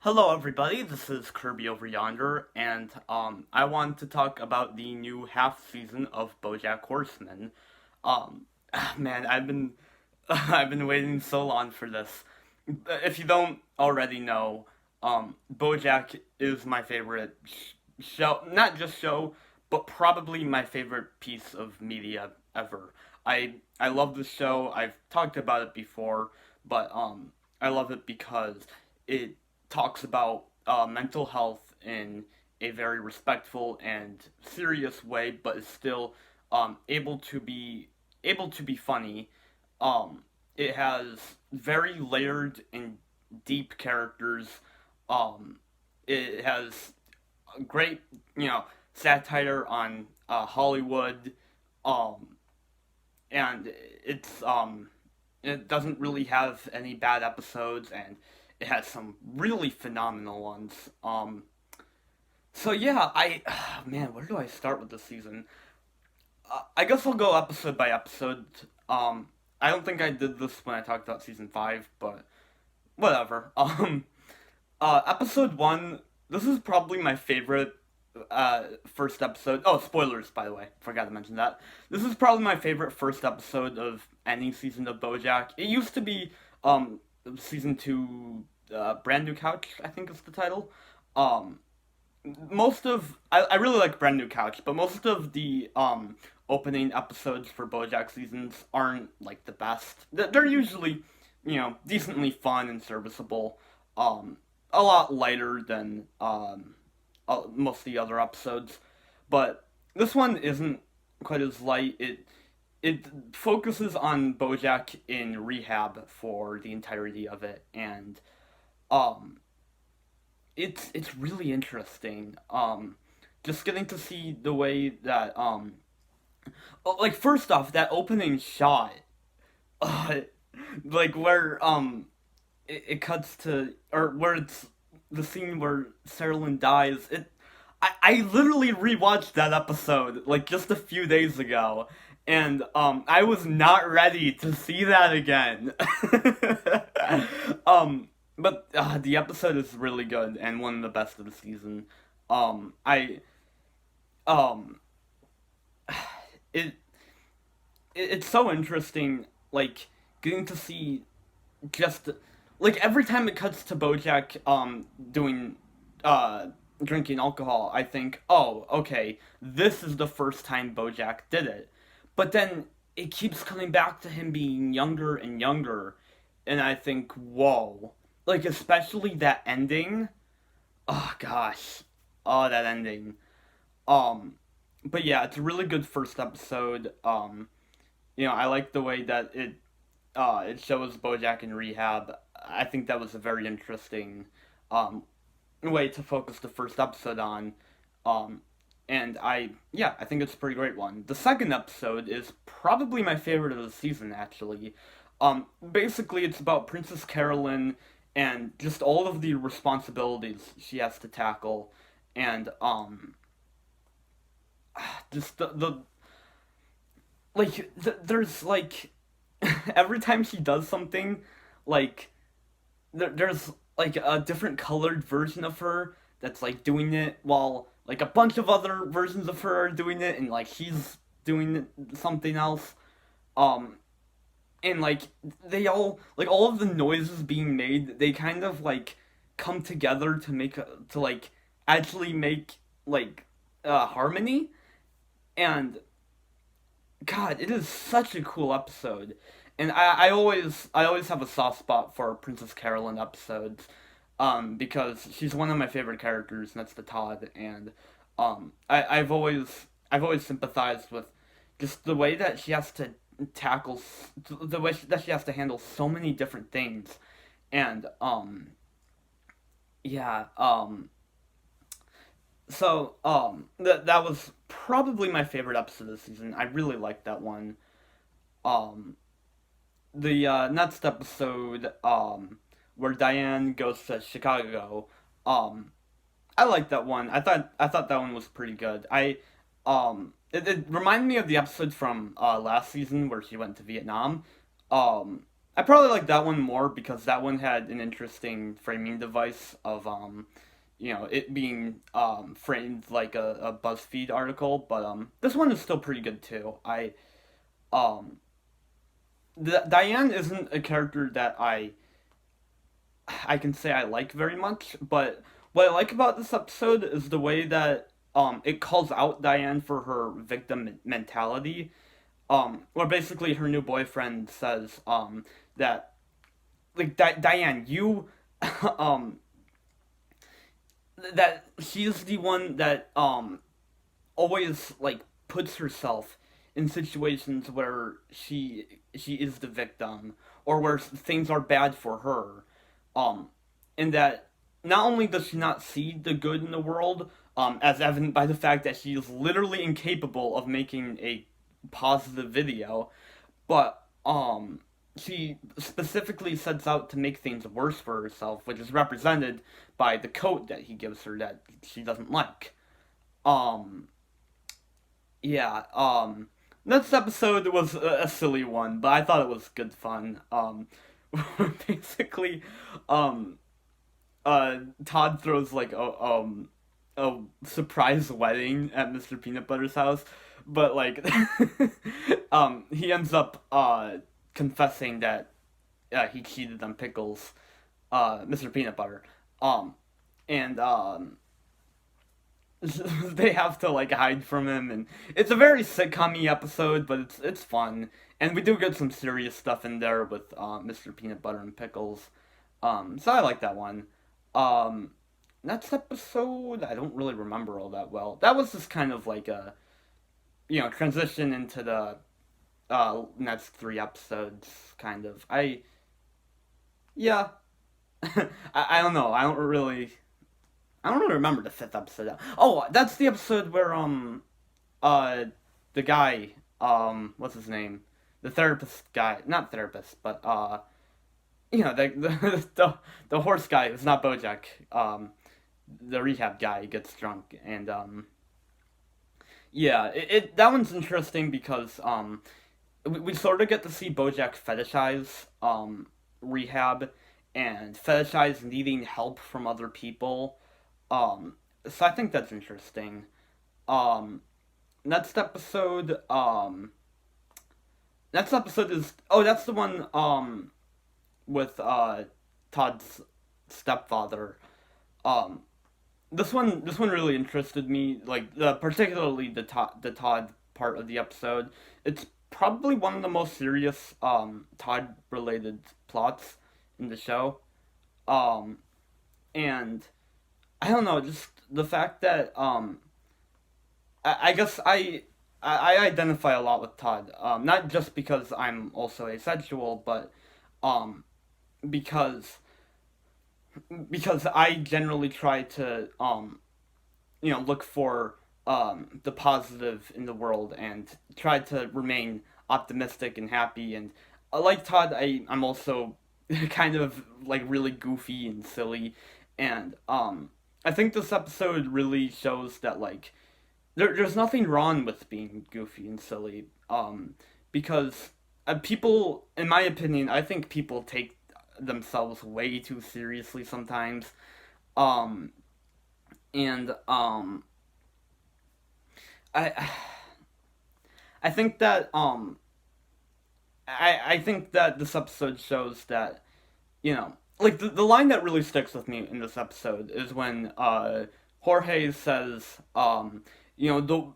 Hello, everybody. This is Kirby over yonder, and I want to talk about the new half season of BoJack Horseman. Um, man, I've been I've been waiting so long for this. If you don't already know, BoJack is my favorite show, not just show, but probably my favorite piece of media ever. I love the show. I've talked about it before, but I love it because it talks about mental health in a very respectful and serious way, but is still able to be funny. Um, it has very layered and deep characters. Um, it has great, satire on Hollywood. Um, and it doesn't really have any bad episodes, and it has some really phenomenal ones. So yeah, man, where do I start with this season? I guess I'll go episode by episode. I don't think I did this when I talked about season five, but whatever. Episode one. This is probably my favorite first episode. Oh, spoilers, by the way. Forgot to mention that. This is probably my favorite first episode of any season of BoJack. It used to be season two, Brand New Couch, I think is the title. Um, I really like Brand New Couch, but most of the opening episodes for BoJack seasons aren't like the best. They're usually, decently fun and serviceable. A lot lighter than most of the other episodes, but this one isn't quite as light. It focuses on Bojack in rehab for the entirety of it, and um, it's really interesting. Just getting to see the way that like first off, that opening shot, uh, like where it cuts to, or where it's the scene where Sarah dies. I literally rewatched that episode like just a few days ago, and I was not ready to see that again. But the episode is really good and one of the best of the season. I um it, it's so interesting, like getting to see just like every time it cuts to Bojack doing uh drinking alcohol, I think, oh, okay, this is the first time Bojack did it. But then it keeps coming back to him being younger and younger, and I think, whoa. Like especially that ending. Oh gosh. Oh, that ending. Um but yeah, it's a really good first episode. I like the way that it shows Bojack in rehab. I think that was a very interesting um, way to focus the first episode on. Um, and I think it's a pretty great one. The second episode is probably my favorite of the season, actually. Basically, it's about Princess Carolyn and just all of the responsibilities she has to tackle, and just the there's like every time she does something, like there's like a different colored version of her that's like doing it, while like a bunch of other versions of her are doing it, and like she's doing something else. Um, and like all of the noises being made, they kind of like come together to to like actually make like harmony. And God, it is such a cool episode, and I always have a soft spot for Princess Carolyn episodes, because she's one of my favorite characters, and that's the Todd, and I've always sympathized with just the way that she has to tackle the way that she has to handle so many different things, and yeah, so that was probably my favorite episode of the season. I really liked that one. Um, the next episode, where Diane goes to Chicago, um, I liked that one. I thought that one was pretty good. It reminded me of the episode from last season where she went to Vietnam. Um, I probably like that one more because that one had an interesting framing device of it being framed like a BuzzFeed article, but this one is still pretty good too. Um Diane isn't a character that I can say I like very much, but what I like about this episode is the way that it calls out Diane for her victim mentality. Where basically her new boyfriend says that like Diane, you um that she's the one that always like puts herself in situations where she is the victim or where things are bad for her, um and that not only does she not see the good in the world, as evident by the fact that she is literally incapable of making a positive video, but she specifically sets out to make things worse for herself, which is represented by the coat that he gives her that she doesn't like. Um, yeah. Next episode was a silly one, but I thought it was good fun. Basically, um, Todd throws like a surprise wedding at Mr. Peanut Butter's house, but like, he ends up confessing that he cheated on Pickles, Mr. Peanut Butter, um, and they have to like hide from him, and it's a very sitcom-y episode, but it's fun, and we do get some serious stuff in there with Mr. Peanut Butter and Pickles, so I like that one. Um, Next episode, I don't really remember all that well. That was just kind of like a transition into the next three episodes, kind of. Yeah, I don't know. I don't really remember the fifth episode. Oh, that's the episode where uh the guy, what's his name, the therapist guy, not therapist, but the horse guy who's not Bojack, the rehab guy gets drunk, and yeah, that one's interesting because we sort of get to see Bojack fetishize rehab and fetishize needing help from other people. So I think that's interesting. Um, next episode, next episode is, oh, that's the one with Todd's stepfather. Um, this one really interested me, like particularly the Todd part of the episode. It's probably one of the most serious Todd related plots in the show. Um, and I don't know, just the fact that I guess I identify a lot with Todd. Not just because I'm also asexual, but um because I generally try to look for the positive in the world and try to remain optimistic and happy, and like Todd, I'm also kind of like really goofy and silly, and I think this episode really shows that like there's nothing wrong with being goofy and silly, because people, in my opinion, I think people take themselves way too seriously sometimes, um, and I I think that I think that this episode shows that, like the line that really sticks with me in this episode is when Jorge says, the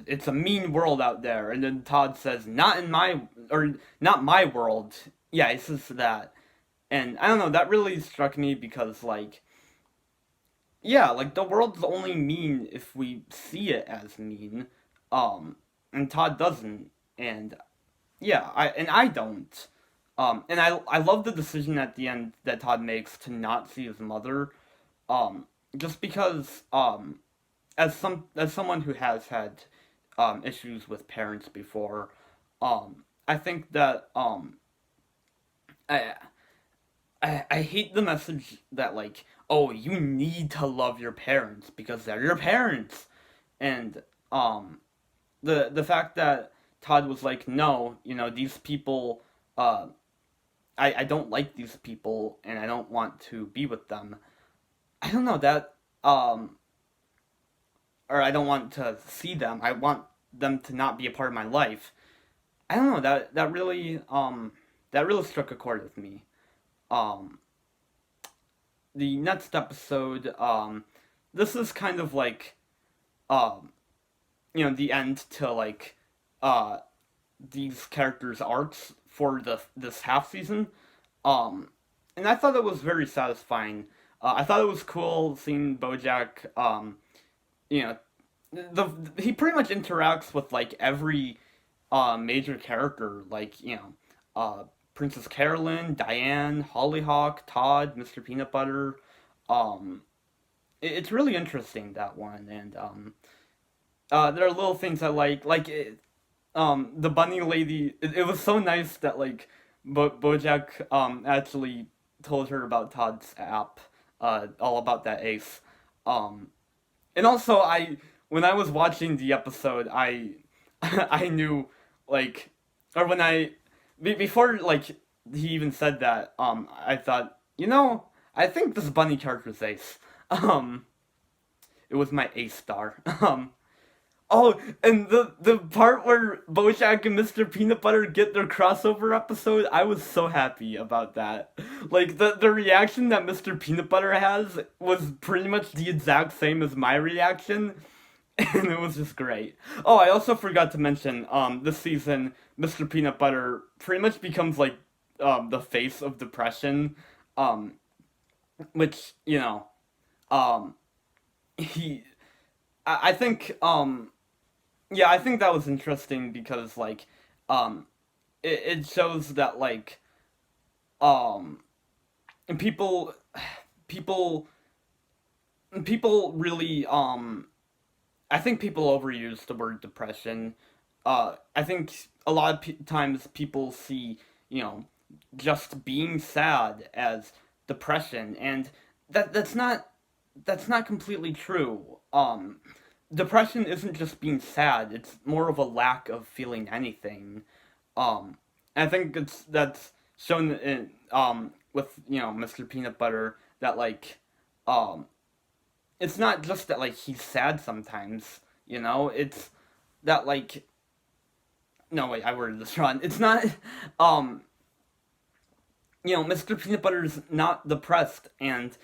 it's a mean world out there, and then Todd says, not in my, or not my world. Yeah, he says that, and I don't know, that really struck me because like, yeah, like the world's only mean if we see it as mean, and Todd doesn't, and yeah, I don't. And I love the decision at the end that Todd makes to not see his mother, just because as someone who has had issues with parents before, I think that I I hate the message that like, oh, you need to love your parents because they're your parents, and the fact that Todd was like, no, these people, uh I don't like these people and I don't want to be with them. I don't know that or I don't want to see them. I want them to not be a part of my life. I don't know that really struck a chord with me. Um the next episode this is kind of like um the end to like uh these characters' arcs for this half season. Um, and I thought it was very satisfying. I thought it was cool seeing Bojack. You know, he pretty much interacts with like every major character, like Princess Carolyn, Diane, Hollyhock, Todd, Mr. Peanut Butter. Um, it's really interesting, that one, and there are little things I like the bunny lady. It was so nice that like Bojack actually told her about Todd's app, all about that ace. Um, and also when I was watching the episode, I knew like or when before like he even said that I thought I think this bunny character's ace. Um, it was my ace star. Oh, and the part where Bojack and Mr. Peanut Butter get their crossover episode, I was so happy about that. Like the reaction that Mr. Peanut Butter has was pretty much the exact same as my reaction, and it was just great. Oh, I also forgot to mention this season Mr. Peanut Butter pretty much becomes like the face of depression, um which um he I think yeah, I think that was interesting because like um it shows that like um people people people really I think people overuse the word depression. I think a lot of times people see, just being sad as depression, and that's not completely true. Depression isn't just being sad; it's more of a lack of feeling anything. Um, I think that's shown in with Mr. Peanut Butter that like um it's not just that like he's sad sometimes. It's that like no wait I worded this wrong. It's not um Mr. Peanut Butter's not depressed, and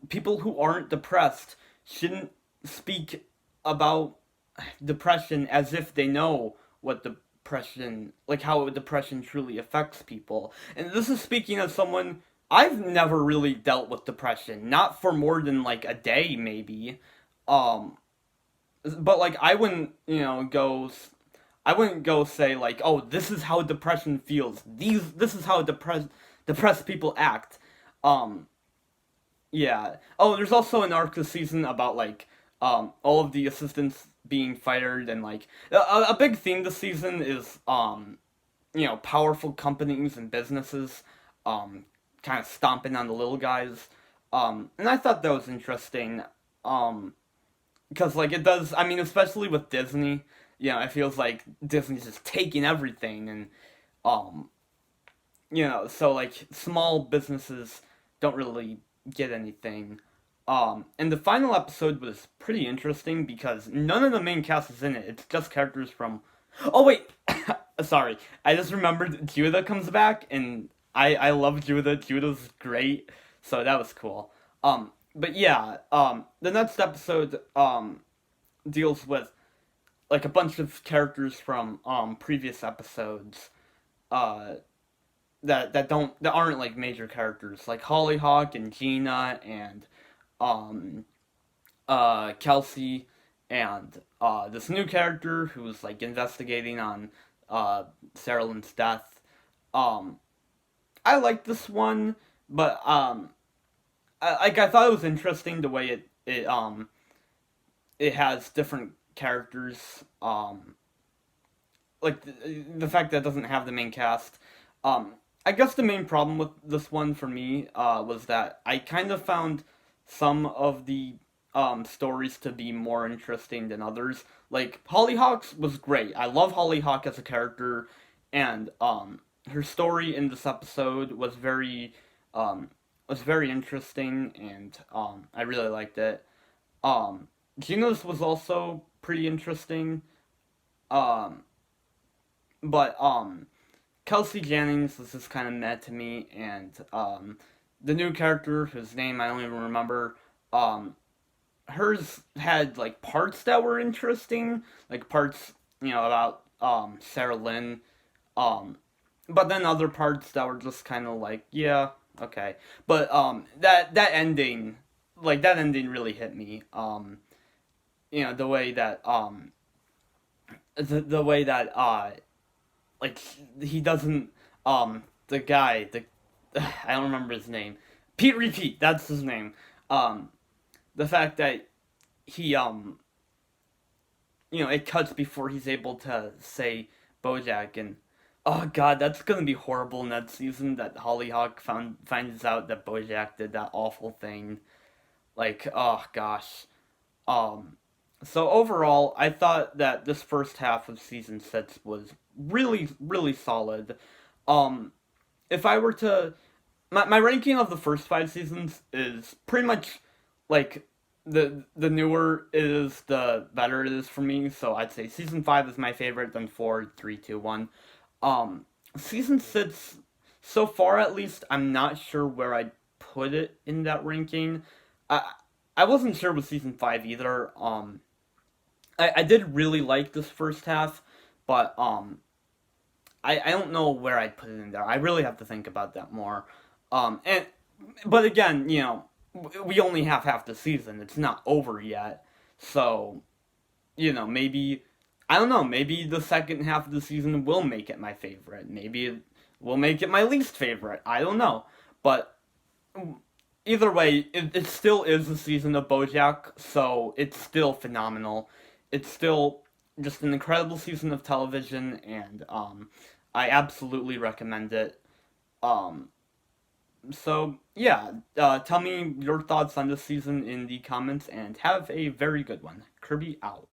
people who aren't depressed shouldn't speak about depression as if they know what depression, like how depression truly affects people. And this is speaking as someone I've never really dealt with depression, not for more than like a day maybe. Um, but like I wouldn't go say like, oh, this is how depression feels. This is how depressed people act. Um, yeah. Oh, there's also an arc this season about like all of the assistants being fired, and like a big theme this season is powerful companies and businesses um kind of stomping on the little guys. And I thought that was interesting. Because like it does, I mean, especially with Disney, it feels like Disney's just taking everything, and um so like small businesses don't really get anything. And the final episode was pretty interesting because none of the main cast is in it. It's just characters from. Oh wait, sorry. I just remembered Judah comes back, and I love Judah. Judah's great, so that was cool. But yeah, the next episode deals with like a bunch of characters from previous episodes. Uh, that aren't like major characters like Hollyhock and Gina and um Kelsey and this new character who's like investigating on Sarah Lynn's death. Um I like this one, but I thought it was interesting the way it has different characters. Like the fact that it doesn't have the main cast. I guess the main problem with this one for me was that I kind of found some of the stories to be more interesting than others. Like Hollyhock's was great. I love Hollyhock as a character, and her story in this episode um, was very interesting, and I really liked it. Gina's was also pretty interesting, um, but Kelsey Jennings was just kind of meh to me, and the new character whose name I don't even remember, um, hers had like parts that were interesting, like parts about Sarah Lynn, um, but then other parts that were just kind of like yeah okay, but that ending that ending really hit me. The way that the way that like he doesn't the guy the I don't remember his name. Pete Repeat, that's his name. Um, the fact that he it cuts before he's able to say Bojack, and oh god, that's gonna be horrible next season that Hollyhock finds out that Bojack did that awful thing. Like, oh gosh. Um so overall, I thought that this first half of season 6 was really, really solid. Um if I were to my ranking of the first 5 seasons is pretty much like the newer it is, the better it is for me. So I'd say season 5 is my favorite, then 4, 3, 2, 1. Season 6 so far at least, I'm not sure where I'd put it in that ranking. I I wasn't sure with season 5 either. I did really like this first half, but I don't know where I'd put it in there. I really have to think about that more. And but again, we only have half the season. It's not over yet. So, maybe I don't know, maybe the second half of the season will make it my favorite. Maybe it will make it my least favorite. I don't know. But either way, it still is a season of Bojack, so it's still phenomenal. It's still just an incredible season of television, and I absolutely recommend it. Um, so yeah, tell me your thoughts on this season in the comments, and have a very good one. Kirby out.